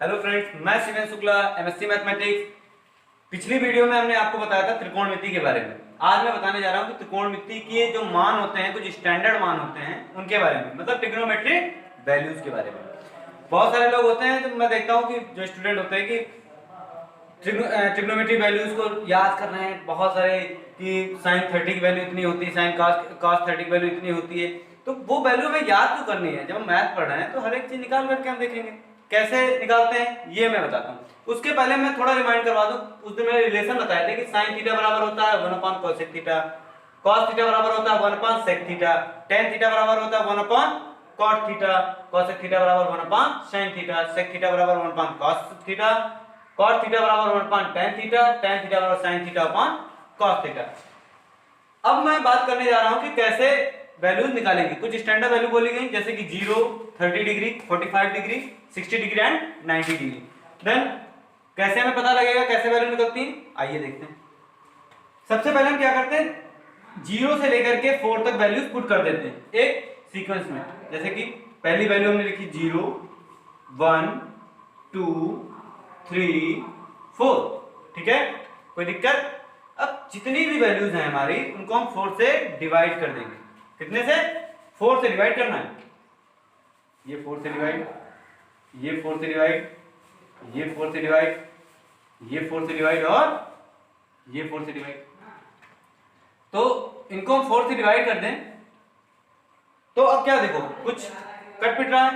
Hello friends, मैं शिवेन Shukla, MSc mathematics. पिछली video में हमने आपको बताया था त्रिकोणमिति के बारे में। आज मैं बताने जा रहा हूँ कि त्रिकोणमिति के जो मान होते हैं, कुछ स्टैंडर्ड मान होते हैं, उनके बारे में, मतलब ट्रिग्नोमेट्रिक वैल्यूज के बारे में। बहुत सारे लोग होते हैं, तो मैं देखता हूँ कि जो स्टूडेंट होते हैं कि ट्रिग्नोमेट्रिक वैल्यूज को याद कर रहे हैं, बहुत सारे कि साइन 30 की वैल्यू इतनी होती है, साइन cos 30 की वैल्यू इतनी होती है। तो वो वैल्यू हमें याद क्यों करनी है? जब हम मैथ पढ़ रहे हैं तो हर एक चीज निकाल करके हम देखेंगे कैसे निकालते हैं, ये मैं बताता हूँ। उसके पहले मैं थोड़ा रिमाइंड करवा दूं। उस दिन मैंने रिलेशन बताया था कि साइन थीटा बराबर होता है 1 cosec थीटा, cos थीटा बराबर होता है 1 sec थीटा, tan थीटा बराबर होता है 1 cot थीटा, cosec थीटा बराबर 1 sin थीटा, sec थीटा बराबर 1 cos थीटा, cot थीटा बराबर 1 tan थीटा, tan थीटा बराबर sin theta upon cos theta. अब मैं बात करने जा रहा हूं कि कैसे वैल्यूज निकालेंगे। कुछ स्टैंडर्ड वैल्यू बोली गई, जैसे कि 0, 30 degree, 45 degree, 60 degree and 90 degree. Then कैसे हमें पता लगेगा कैसे वैल्यू निकलती है, आइए देखते हैं। सबसे पहले हम क्या करते हैं, 0 से लेकर के 4 तक वैल्यूज पुट कर देते हैं एक सीक्वेंस में। जैसे कि पहली वैल्यू हमने लिखी 0, 1, 2, 3, 4। ठीक है, कोई दिक्कत? अब जितनी भी वैल्यूज हैं हमारी, उनको हम 4 से डिवाइड कर देंगे। कितने से? 4 से डिवाइड करना है। ये 4 से डिवाइड, ये 4 से डिवाइड, ये 4 से डिवाइड, ये 4 से डिवाइड और ये 4 से डिवाइड। तो इनको हम 4 से डिवाइड कर दें तो अब क्या देखो, कुछ कट पिट रहा है,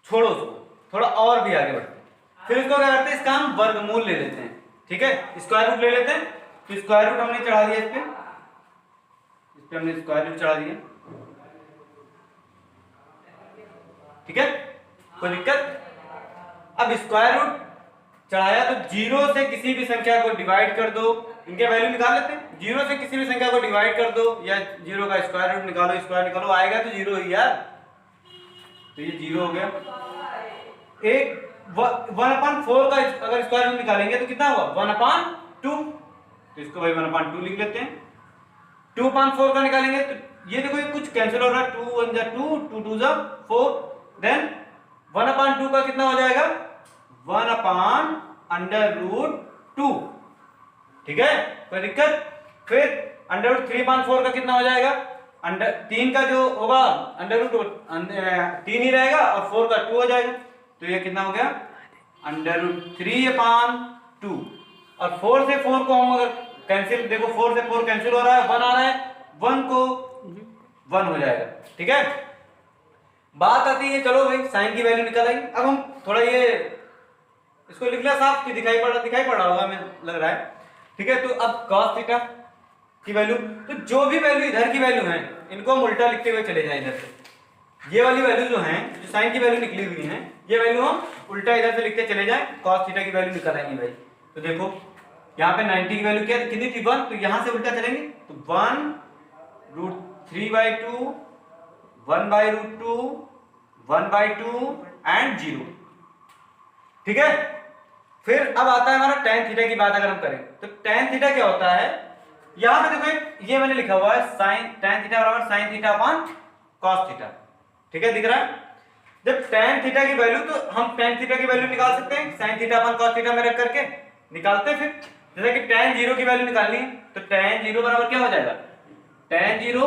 छोड़ो उसको, थोड़ा और भी आगे बढ़ते हैं। फिर इसको क्या करते हैं, इसका हम वर्गमूल ले लेते हैं। ठीक है, स्क्वायर रूट ले लेते हैं। तो स्क्वायर रूट हमने चढ़ा दिया, इस पे हमने स्क्वायर रूट चढ़ा दिया। ठीक है, कोई दिक्कत? अब स्क्वायर रूट चढ़ाया तो 0 से किसी भी संख्या को डिवाइड कर दो, इनके वैल्यू निकाल लेते हैं। 0 से किसी भी संख्या को डिवाइड कर दो या 0 का स्क्वायर रूट निकालो, स्क्वायर निकालो, आएगा तो 0 ही यार। तो ये 0 हो गया। एक 1/4 का अगर स्क्वायर रूट निकालेंगे तो कितना होगा? 1/2। तो इसको भाई 1/2 लिख लेते हैं। 2/4 का निकालेंगे तो ये देखो, ये कुछ कैंसिल हो रहा है, 2 1 जा 2, 2 2 जा 4। देन 1/2 का कितना हो जाएगा? 1/√2। ठीक है, कोई दिक्कत? फिर √3/4 का कितना हो जाएगा? 3 का जो होगा √3 ही रहेगा और 4 का 2 हो जाएगा। तो ये कितना हो गया? √3/2। और 4 से 4 को हम अगर कैंसिल, देखो 4 से 4 कैंसिल हो रहा है, 1 आ रहा है, 1 को 1 हो जाएगा। ठीक है, बात आती है, चलो भाई साइन की वैल्यू निकल आई। अब हम थोड़ा ये इसको लिख लिया साफ कि दिखाई पड़ रहा होगा, हमें लग रहा है। ठीक है, तो अब cos थीटा की वैल्यू, तो जो भी वैल्यू इधर की वैल्यू है, इनको हम उल्टा लिखते हुए चले जाएं इधर से। ये वाली वैल्यू जो है, जो साइन की वैल्यू निकली हुई है, ये वैल्यू हम उल्टा इधर से लिखते चले जाएं, cos थीटा की वैल्यू निकल आएगी भाई। तो देखो यहाँ पे 90 की वैल्यू क्या कितनी थी? 1। तो यहां से उल्टा चलेंगे तो 1√3/2, 1/√2, 1/2 एंड 0। ठीक है, फिर अब आता है हमारा tan थीटा की बात। अगर हम करें तो tan थीटा क्या होता है, यहां पे देखो ये मैंने लिखा हुआ है tan थीटा बराबर sin theta upon cos theta. ठीक है, दिख रहा है? जब tan थीटा की वैल्यू, तो हम tan थीटा की वैल्यू निकाल सकते हैं sin theta upon cos theta में रख करके निकालते हैं। फिर जैसे कि tan 0 की वैल्यू निकालनी है तो tan 0 बराबर क्या हो जाएगा? tan 0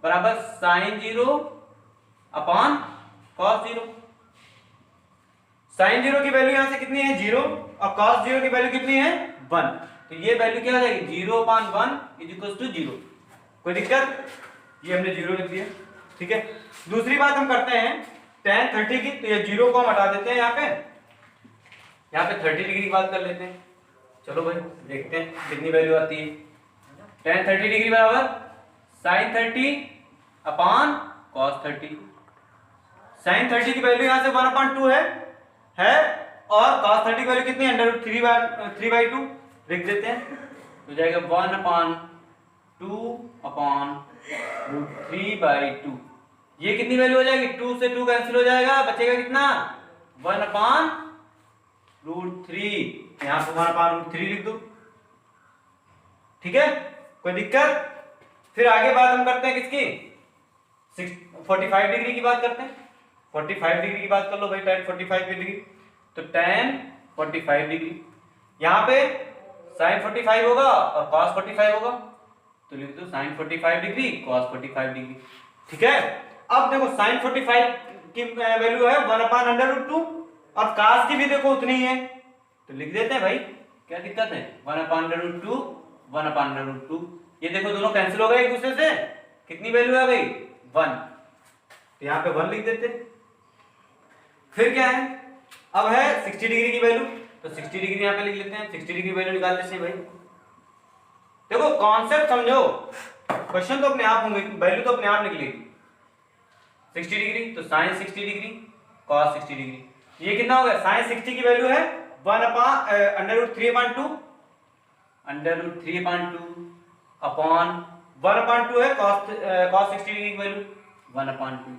बराबर sin 0 अपॉन cos 0। sin 0 की वैल्यू यहां से कितनी है? 0। और cos 0 की वैल्यू कितनी है? 1। तो ये वैल्यू क्या हो जाएगी? 0/1 = 0। कोई दिक्कत? ये हमने 0 लिख दिया। ठीक है, दूसरी बात हम करते हैं tan 30 की। तो ये 0 को हम हटा देते हैं, यहाँ पे 30 डिग्री की बात कर लेते हैं। चलो भाई देखते हैं कितनी वैल्यू आती है। tan 30 डिग्री बराबर sin 30 अपॉन cos 30। sin 30 की वैल्यू यहां से 1/2 है और cos 30 की वैल्यू कितनी है? √3/2 लिख देते हैं। तो जाएगा 1/2/√3/2। ये कितनी वैल्यू हो जाएगी? 2 से 2 कैंसिल हो जाएगा, बचेगा कितना? 1/√3। यहां पे 1/√3 लिख दो। ठीक है, कोई दिक्कत? फिर आगे बात हम करते हैं किसकी? 45 डिग्री की बात करते हैं। 45 डिग्री की बात कर लो भाई, tan 45 डिग्री। तो tan 45 डिग्री, यहाँ पे sin 45 होगा और cos 45 होगा, तो लिख दो sin 45 डिग्री cos 45 डिग्री। ठीक है, अब देखो sin 45 की वैल्यू है 1/√2 और cos की भी देखो उतनी ही है, तो लिख देते हैं भाई, क्या दिक्कत है, 1/√2 1/√2। ये देखो दोनों कैंसिल हो गए एक दूसरे से, कितनी वैल्यू है भाई 1, तो यहाँ पे 1 लिख देते। फिर क्या है, अब है 60 डिग्री की वैल्यू, तो 60 डिग्री यहाँ पे लिख लेते हैं, 60 डिग्री वैल्यू निकाल लेते हैं भाई। देखो कॉन्सेप्ट समझो, क्वेश्चन तो अपने आप होंगे, वैल्यू तो अपने आप निकलेगी। 60 डिग्री तो sin 60 डिग्री cos 60 डिग्री, ये कितना हो गया, sin 60 की वैल्यू है 1/√3/2 अपॉन 1/2 है cos 60 डिग्री की वैल्यू 1/2,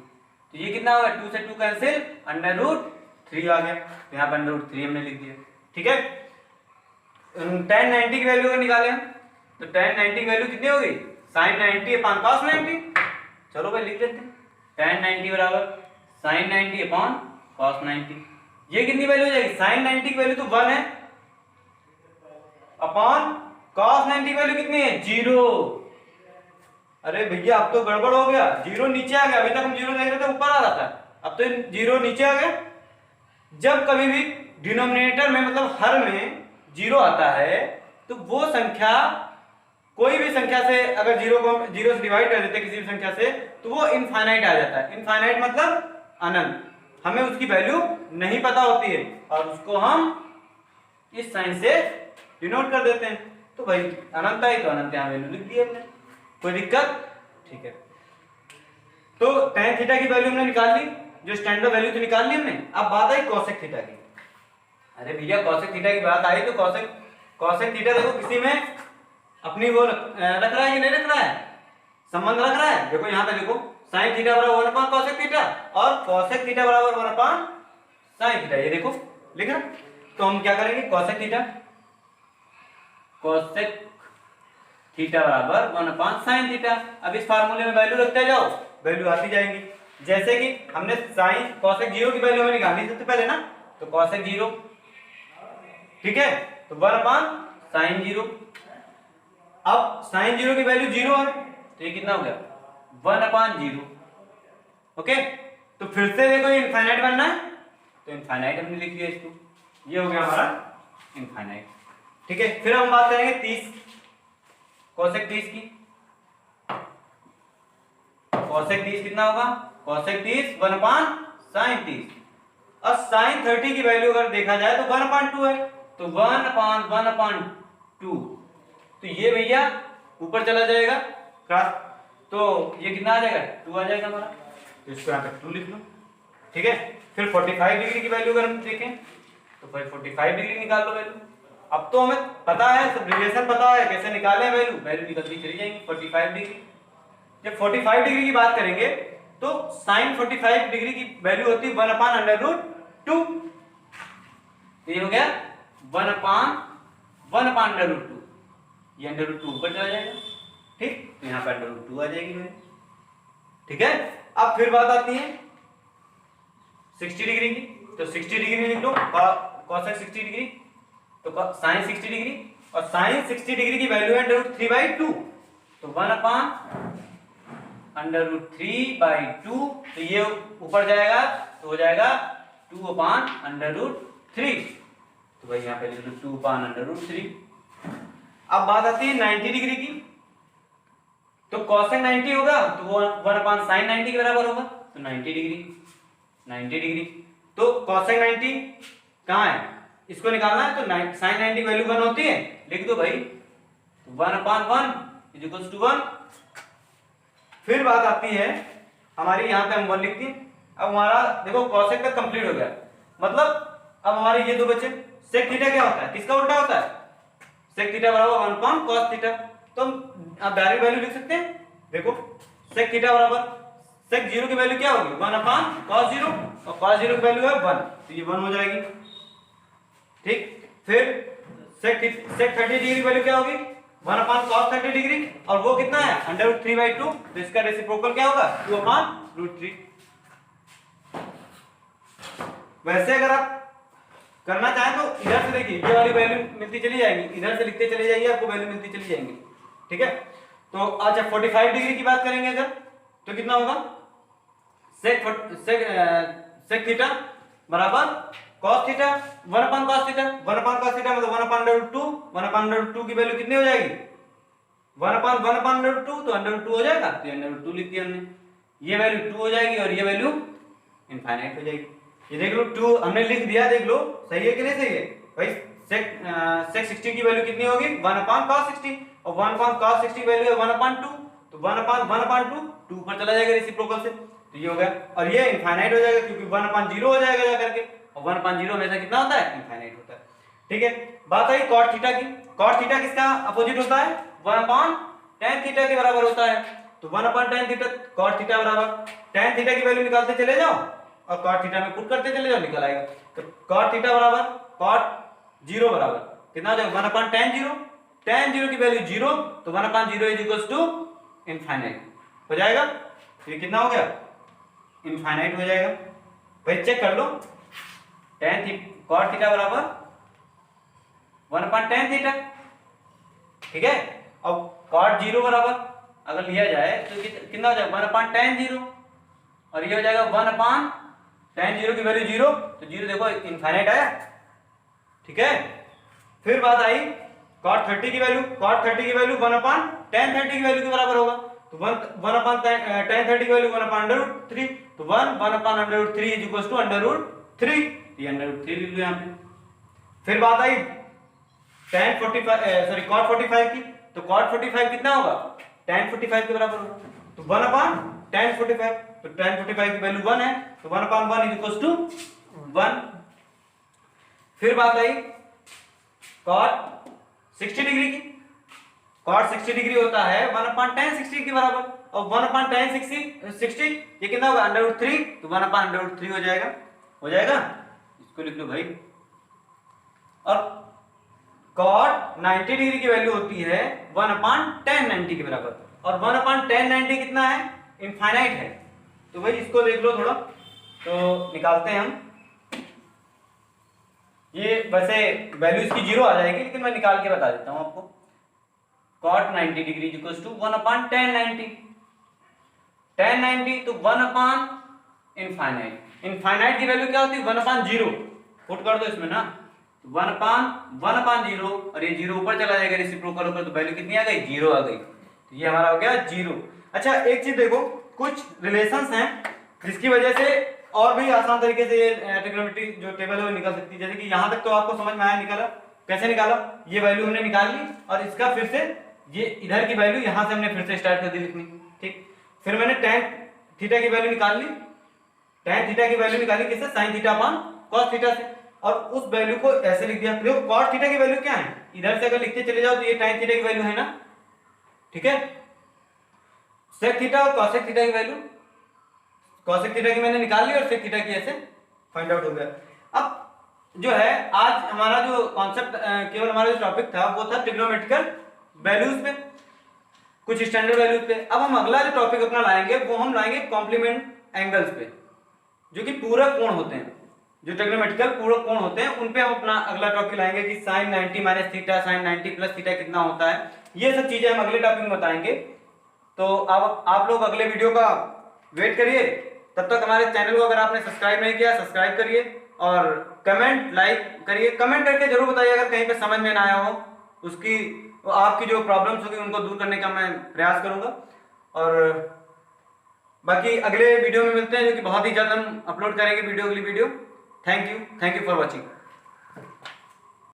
तो ये कितना होगा, 2 से 2 कैंसिल, √3 आ गया, तो यहाँ पर √3 हमने लिख दिया। ठीक है, tan 90 की वैल्यू निकाले हम, तो tan 90 की वैल्यू कितनी होगी, sin 90 अपॉन cos 90, चलो भाई लिख देते हैं, tan 90 बराबर sin 90 अपॉन cos 90, ये कितनी वैल्यू हो जाएगी, sin 90 की वैल्यू तो 1 है, अपॉन cos 90 की वैल्यू कितनी है 0। अरे भैया अब तो गड़बड़ हो गया, 0 नीचे आ गया, अभी तक हम 0 देख रहे थे ऊपर आ रहा था, अब तो 0 नीचे आ गया। जब कभी भी डिनोमिनेटर में मतलब हर में 0 आता है तो वो संख्या, कोई भी संख्या से अगर 0 को 0 से डिवाइड कर देते किसी भी संख्या से, तो वो इनफाइनाइट आ जाता है। इनफाइनाइट मतलब अनंत, हमें उसकी वैल्यू नहीं पता होती है और उसको हम इस साइन से डिनोट कर देते हैं, तो भाई अनंत आई तो अनंत यहाँ वैल्यू लिख दी हमने, कोई दिक्कत। ठीक है, तो tan थीटा की वैल्यू हमने निकाल ली, जो स्टैंडर्ड वैल्यू तो निकाल ली हमने। अब बात आई cosec थीटा की। अरे भैया cosec थीटा की बात आई तो cosec थीटा देखो किसी में अपनी वो रख रहा है कि नहीं रख रहा है, संबंध रख रहा है। देखो यहाँ पे देखो sin थीटा बराबर 1 cosec थीटा और cosec थीटा बराबर 1 sin थीटा, ये देखो लिख रहा। तो हम क्या करेंगे, cosec थीटा बराबर 1 sin थीटा। अब इस फार्मूले में वैल्यू रखते जाओ, वैल्यू आती जाएंगी। जैसे कि हमने sin cosec 0 की वैल्यू हमें निकालनी सबसे पहले ना, तो cosec 0, ठीक है, तो 1 sin 0। अब sin 0 की वैल्यू 0 है, तो ये कितना हो गया 1/0। ओके, तो फिर से देखो ये इनफाइनाइट बनना है, तो इनफाइनाइट हमने लिख दिया इसको, ये हो गया हमारा इनफाइनाइट। ठीक है, फिर हम बात करेंगे 30 cosec 30 की। cosec 30 कितना होगा, cosec 30 1 sin 30 और sin 30 की वैल्यू अगर देखा जाए तो 1/2 है, तो 1/1/2, तो ये भैया ऊपर चला जाएगा क्रॉस, तो ये कितना आ जाएगा 2 आ जाएगा हमारा, तो इसको यहाँ पे 2 लिख लो। ठीक है, फिर 45 डिग्री की वैल्यू अगर हम देखें तो भाई 45 डिग्री निकाल लो वैल्यू। अब तो हमें पता है, सब रिलेशन पता है, कैसे निकालें वैल्यू निकलती चली जाएंगी 45 डिग्री। जब 45 डिग्री की बात करेंगे तो sin 45 डिग्री की वैल्यू होती है 1/√2, ये हो गया 1/√2, ये √2 ऊपर चला जाएगा। ठीक, तो यहाँ पर √2 आ जाएगी मेरी। ठीक है, अब फिर बात आती है 60 डिग्री की, तो 60 डिग्री लिख लो cosec 60 डिग्री, तो sin 60 डिग्री और sin 60 डिग्री की वैल्यू है √3/2, तो 1/√3/2, तो ये ऊपर जाएगा तो हो जाएगा 2/√3, तो भाई यहाँ पे लिख लो 2/√3। अब बात आती है 90 डिग्री की, तो cosec 90 होगा तो वो 1/sin 90 के बराबर होगा, तो 90 डिग्री, तो cosec 90 कहाँ है, इसको निकालना है, तो sin 90 की वैल्यू 1 होती है, लिख दो भाई 1/1 = 1। फिर बात आती है हमारी, यहाँ पे हम 1 लिखते हैं। अब हमारा देखो cosec तक कंप्लीट हो गया, मतलब अब हमारे ये दो बचे। sec थीटा क्या होता है, किसका उल्टा होता है, sec थीटा बराबर 1 cos थीटा, तो हम अब डायरेक्ट वैल्यू लिख सकते हैं। देखो sec थीटा बराबर sec 0 की वैल्यू क्या होगी 1 cos 0 और cos 0 की वैल्यू है 1, तो ये 1 हो जाएगी। ठीक, फिर sec 30 डिग्री की वैल्यू क्या होगी 1 cos 30 डिग्री, और वो कितना है √3/2, तो इसका रेसिप्रोकल क्या होगा 2/√3। वैसे अगर आप करना चाहे तो इधर से देखिए ये वाली वैल्यू मिलती चली जाएंगी, इधर से लिखते चले जाइए आपको वैल्यू मिलती चली जाएंगी। ठीक है, तो अच्छा 45 डिग्री की बात करेंगे अगर तो कितना होगा, सेक थीटा बराबर cos theta 1/cos theta, 1/cos theta मतलब 1/√2, 1/√2 की वैल्यू कितनी हो जाएगी 1/1/√2 तो √2 हो जाएगा, तो √2 लिख दिया हमने, ये वैल्यू 2 हो जाएगी और ये वैल्यू इनफाइनाइट हो जाएगी। ये देख लो 2 हमने लिख दिया, देख लो सही है कि नहीं सही है भाई। sec 60 की वैल्यू कितनी होगी 1/cos 60 और 1/cos 60 वैल्यू है 1/2, तो 1/2 2 पर चला जाएगा रेसिप्रोकल से, तो ये हो गया और ये इनफाइनाइट हो जाएगा क्योंकि 1/0 हो जाएगा जाकर के, और 1/0 हमेशा कितना होता है इनफाइनाइट होता है। ठीक है, बात आई cot थीटा की। cot थीटा किसका अपोजिट होता है 1/tan थीटा के बराबर होता है, तो 1/tan थीटा cot थीटा बराबर tan थीटा की वैल्यू निकालते चले जाओ और cot थीटा में पुट करते चले जाओ, निकल आएगा। तो cot थीटा बराबर cot 0 बराबर कितना हो जाएगा 1/tan 0, tan 0 की वैल्यू 0, तो 1/0 इज इक्वल्स टू इनफाइनाइट हो जाएगा। तो ये कितना हो गया इनफाइनाइट हो जाएगा। भाई चेक कर लो cot थीटा बराबर 1/tan थीटा, ठीक है। अब cot 0 बराबर अगर लिया जाए तो कितना हो जाएगा 1/tan 0 और ये हो जाएगा 1/tan 0 की वैल्यू 0, तो 0 देखो इनफाइनाइट आया। ठीक है, फिर बात आई cot 30 की वैल्यू, cot 30 की वैल्यू 1/tan 30 की वैल्यू के बराबर होगा, तो 1/tan 30 की वैल्यू 1/√3, तो 1/√3 इज इक्वल्स टू √3, ये √3 लिख लो यहां पे। फिर बात आई cot 45 की, तो cot 45 कितना होगा tan 45 के बराबर होगा, तो 1/tan 45, तो tan 45 की वैल्यू 1 है, तो 1/1 इज इक्वल्स टू 1। फिर बात आई cot 60 डिग्री की, cot 60 डिग्री होता है 1/tan 60 के बराबर, और 1/tan 60 ये कितना होगा √3, तो 1/√3 हो जाएगा, इसको लिख लो भाई। और cot 90 डिग्री की वैल्यू होती है 1/tan 90 के बराबर, और 1/tan 90 कितना है इनफाइनाइट है, तो भाई इसको देख लो थोड़ा, तो निकालते हैं हम। ये वैसे वैल्यू इसकी 0 आ जाएगी लेकिन मैं निकाल के बता देता हूं आपको। cot 90 degree equals to 1/tan 90, tan 90 तो 1/इनफाइनाइट, इनफाइनाइट की वैल्यू क्या होती है 1/0, पुट कर दो इसमें ना, 1/0 और ये 0 ऊपर चला जाएगा रेसिप्रोकल होकर, तो वैल्यू कितनी आ गई 0 आ गई, तो ये हमारा हो गया 0। अच्छा एक चीज देखो, कुछ रिलेशंस हैं जिसकी वजह से और भी आसान तरीके से ट्रिग्नोमेट्री जो टेबल है वो निकल सकती है। जैसे कि यहाँ तक तो आपको समझ में आया, निकाला कैसे निकाला, ये वैल्यू हमने निकाल ली और इसका फिर से ये इधर की वैल्यू यहाँ से हमने फिर से स्टार्ट कर दी लिखनी, ठीक। फिर मैंने tan थीटा की वैल्यू निकाल ली, tan थीटा की वैल्यू निकाली किससे sin theta upon cos theta से, और उस वैल्यू को ऐसे लिख दिया। देखो cos थीटा की वैल्यू क्या है, इधर से अगर लिखते चले जाओ तो ये tan थीटा की वैल्यू है ना, ठीक है। sec थीटा और cosec थीटा की वैल्यू, cosec थीटा की मैंने निकाल ली और sec थीटा की ऐसे फाइंड आउट हो गया। अब जो है आज हमारा जो कॉन्सेप्ट केवल हमारा जो टॉपिक था वो था ट्रिग्नोमेट्रिकल वैल्यूज पे, कुछ स्टैंडर्ड वैल्यूज पे। अब हम अगला जो टॉपिक अपना लाएंगे वो हम लाएंगे कॉम्प्लीमेंट एंगल्स पे, जो कि पूरक कोण होते हैं, जो ट्रिग्नोमेट्रिकल पूरक कोण होते हैं उन पे हम अपना अगला टॉपिक लाएंगे कि sin 90 minus theta, sin 90 plus theta कितना होता है, ये सब चीजें हम अगले टॉपिक में बताएंगे। तो अब आप लोग अगले वीडियो का वेट करिए, तब तक हमारे चैनल को अगर आपने सब्सक्राइब नहीं किया सब्सक्राइब करिए और कमेंट लाइक करिए, कमेंट करके जरूर बताइए अगर कहीं पे समझ में ना आया हो, उसकी आपकी जो प्रॉब्लम्स होगी उनको दूर करने का मैं प्रयास करूंगा। और बाकी अगले वीडियो में मिलते हैं, जो कि बहुत ही जल्द हम अपलोड करेंगे वीडियो, अगली video. Thank you for watching.